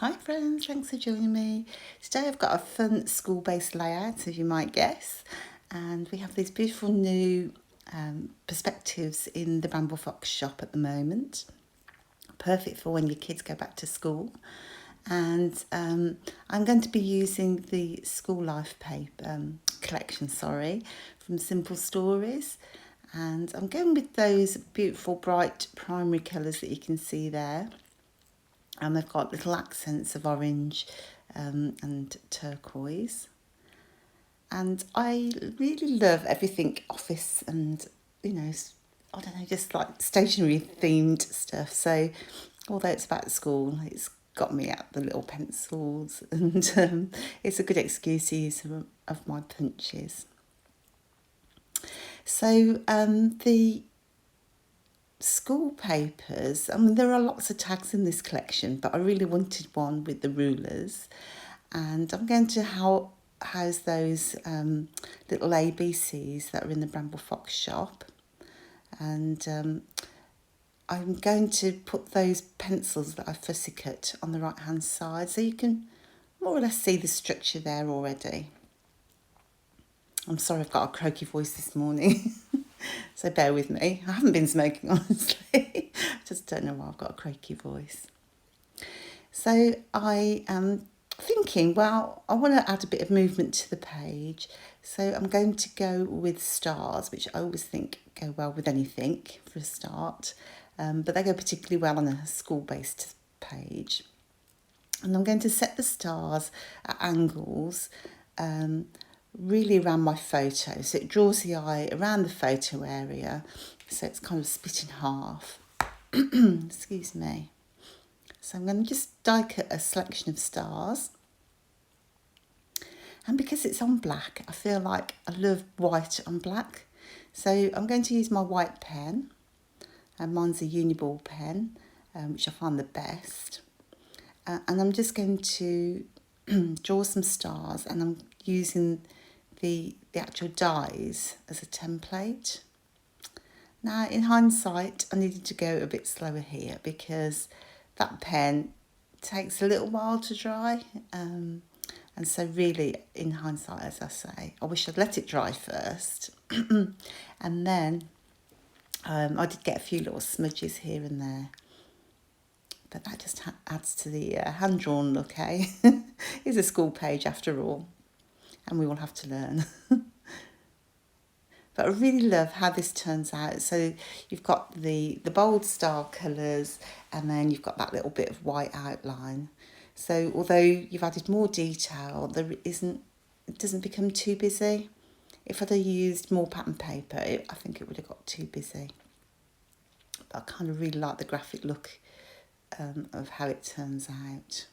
Hi friends, thanks for joining me. Today I've got a fun school-based layout, as you might guess, and we have these beautiful new perspectives in the Bramble Fox shop at the moment. Perfect for when your kids go back to school. And I'm going to be using the School Life paper collection, from Simple Stories. And I'm going with those beautiful bright primary colours that you can see there. And they've got little accents of orange and turquoise. And I really love everything office and, I don't know, just like stationery themed stuff. So although it's about school, it's got me out the little pencils and it's a good excuse to use some of my punches. So the school papers, there are lots of tags in this collection, but I really wanted one with the rulers, and I'm going to house those little ABCs that are in the Bramble Fox shop, and I'm going to put those pencils that I fussy cut on the right hand side, so you can more or less see the structure there already. I'm sorry I've got a croaky voice this morning. So bear with me. I haven't been smoking, honestly. I just don't know why I've got a croaky voice. So I am thinking, well, I want to add a bit of movement to the page. So I'm going to go with stars, which I always think go well with anything for a start. But they go particularly well on a school-based page. And I'm going to set the stars at angles really around my photo, so it draws the eye around the photo area, so it's kind of split in half. Excuse me. So I'm going to just die cut a selection of stars, and because it's on black, I feel like I love white on black, so I'm going to use my white pen, and mine's a Uniball pen, which I find the best, and I'm just going to draw some stars, and I'm using the actual dies as a template. Now, in hindsight, I needed to go a bit slower here because that pen takes a little while to dry. And so really, in hindsight, as I say, I wish I'd let it dry first. And then I did get a few little smudges here and there. But that just adds to the hand-drawn look, eh? It's a school page after all. And we all have to learn. But I really love how this turns out. So you've got the bold star colours, and then you've got that little bit of white outline. So although you've added more detail, it doesn't become too busy. If I'd have used more pattern paper, I think it would have got too busy. But I kind of really like the graphic look of how it turns out.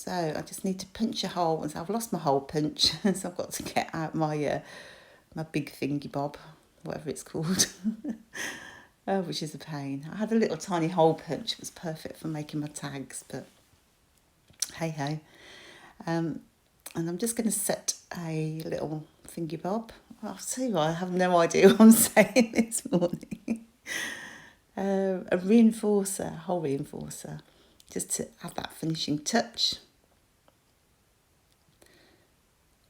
So I just need to punch a hole. So I've lost my hole punch, so I've got to get out my big thingy bob, whatever it's called, which is a pain. I had a little tiny hole punch. It was perfect for making my tags, but hey ho. And I'm just going to set a little thingy bob. I'll tell you what, I have no idea what I'm saying this morning. A reinforcer, hole reinforcer, just to add that finishing touch.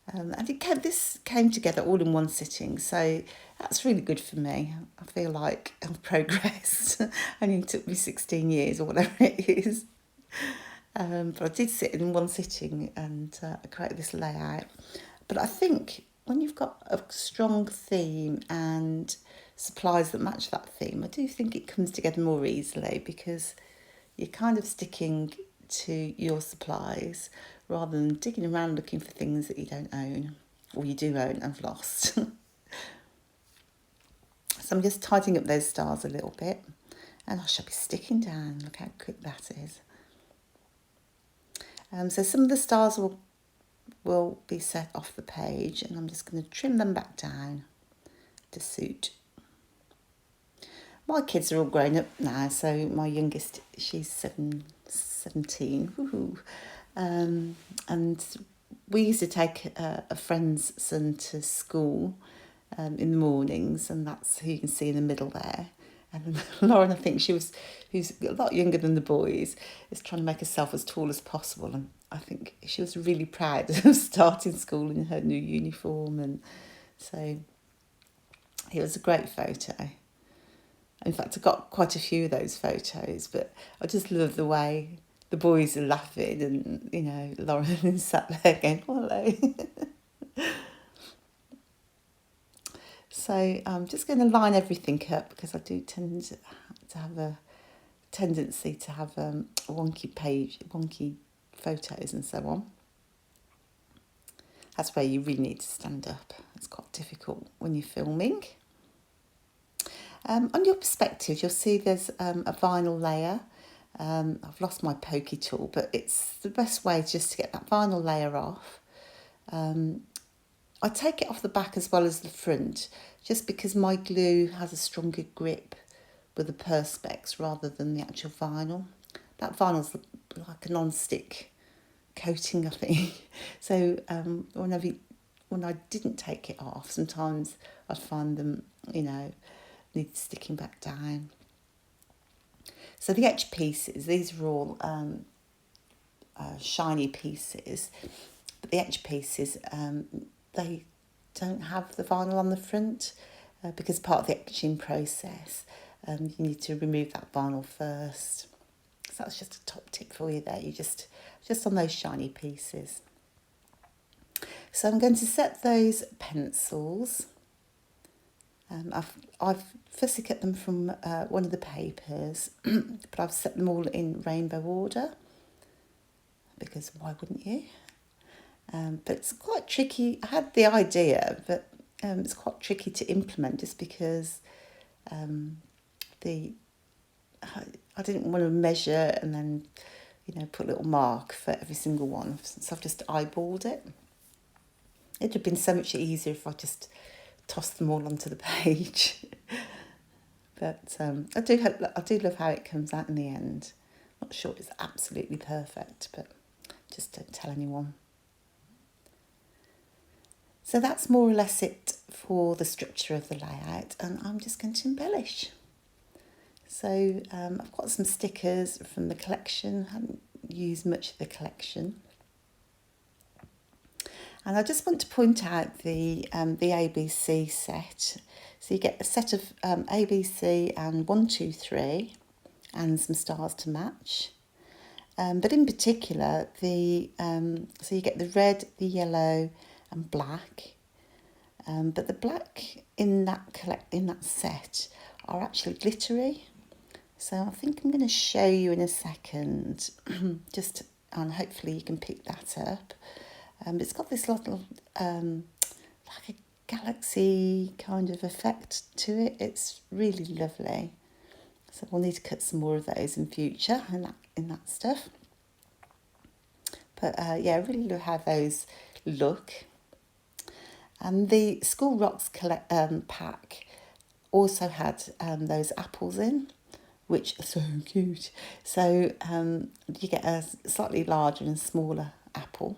And this came together all in one sitting, so that's really good for me. I feel like I've progressed. Only took me 16 years or whatever it is. But I did sit in one sitting and create this layout. But I think when you've got a strong theme and supplies that match that theme, I do think it comes together more easily because you're kind of sticking to your supplies rather than digging around looking for things that you don't own, or you do own and have lost. So I'm just tidying up those stars a little bit, and I shall be sticking down. Look how quick that is. So some of the stars will be set off the page, and I'm just going to trim them back down to suit. My kids are all grown up now, so my youngest, she's 17. Woohoo. And we used to take a friend's son to school in the mornings, and that's who you can see in the middle there. And Lauren, I think who's a lot younger than the boys, is trying to make herself as tall as possible. And I think she was really proud of starting school in her new uniform. And so it was a great photo. In fact, I got quite a few of those photos, but I just love the way the boys are laughing and, Lauren is sat there going, hello. So I'm just going to line everything up because I do tend to have a tendency to have wonky photos and so on. That's where you really need to stand up. It's quite difficult when you're filming. On your perspective, you'll see there's a vinyl layer. I've lost my pokey tool, but it's the best way just to get that vinyl layer off. I take it off the back as well as the front, just because my glue has a stronger grip with the Perspex rather than the actual vinyl. That vinyl's like a non-stick coating, I think. So when I didn't take it off, sometimes I'd find them, need sticking back down. So the edge pieces, these are all shiny pieces, but the edge pieces, they don't have the vinyl on the front because part of the etching process, you need to remove that vinyl first. So that's just a top tip for you there. You just on those shiny pieces. So I'm going to set those pencils. I've fussy cut them from one of the papers, but I've set them all in rainbow order because why wouldn't you? But it's quite tricky. I had the idea, but it's quite tricky to implement just because I didn't want to measure and then, put a little mark for every single one. So I've just eyeballed it. It'd have been so much easier if I just tossed them all onto the page. But I do love how it comes out in the end. Not sure it's absolutely perfect, but just don't tell anyone. So that's more or less it for the structure of the layout, and I'm just going to embellish. So I've got some stickers from the collection. I haven't used much of the collection. And I just want to point out the ABC set. So you get a set of ABC and 1, 2, 3 and some stars to match. But in particular, so you get the red, the yellow and black. But the black in that set are actually glittery. So I think I'm going to show you in a second, and hopefully you can pick that up. It's got this little, like a galaxy kind of effect to it. It's really lovely. So we'll need to cut some more of those in future in that stuff. But I really love how those look. And the School Rocks pack also had those apples in, which are so cute. So you get a slightly larger and smaller apple.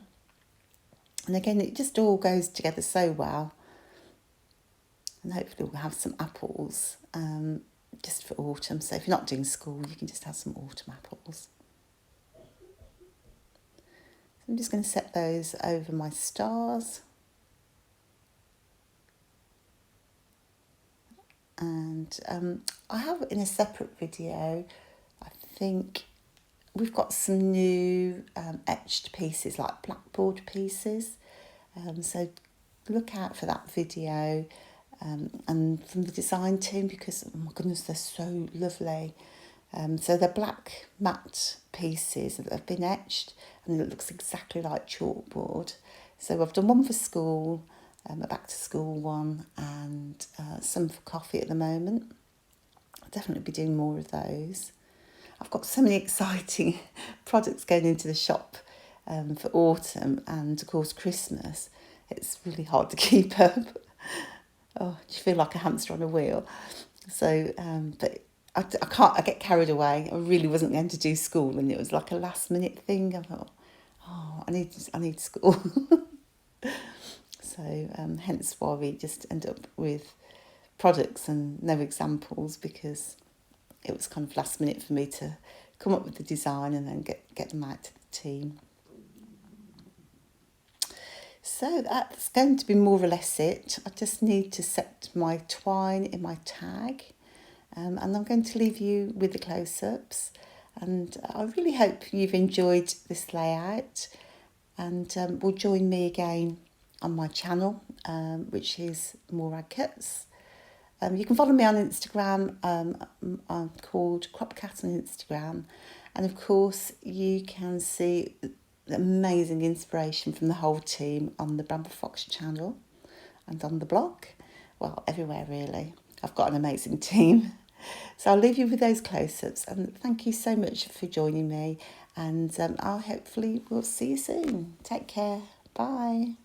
And again, it just all goes together so well. And hopefully we'll have some apples just for autumn. So if you're not doing school, you can just have some autumn apples. So I'm just going to set those over my stars. And I have in a separate video, I think we've got some new etched pieces, like blackboard pieces. So look out for that video and from the design team because, oh my goodness, they're so lovely. So they're black matte pieces that have been etched and it looks exactly like chalkboard. So I've done one for school, a back to school one, and some for coffee at the moment. I'll definitely be doing more of those. I've got so many exciting products going into the shop for autumn and of course Christmas. It's really hard to keep up. Oh, you feel like a hamster on a wheel. So, but I get carried away. I really wasn't going to do school and it was like a last minute thing. I thought, oh, I need school. So hence why we just end up with products and no examples because it was kind of last minute for me to come up with the design and then get them out to the team. So that's going to be more or less it. I just need to set my twine in my tag, and I'm going to leave you with the close-ups. And I really hope you've enjoyed this layout, and will join me again on my channel, which is Morag Cuts. You can follow me on Instagram. I'm called Cropcat on Instagram, and of course you can see the amazing inspiration from the whole team on the Bramble Fox channel and on the blog. Well, everywhere really. I've got an amazing team. So I'll leave you with those close-ups, and thank you so much for joining me, and I'll hopefully we'll see you soon. Take care. Bye.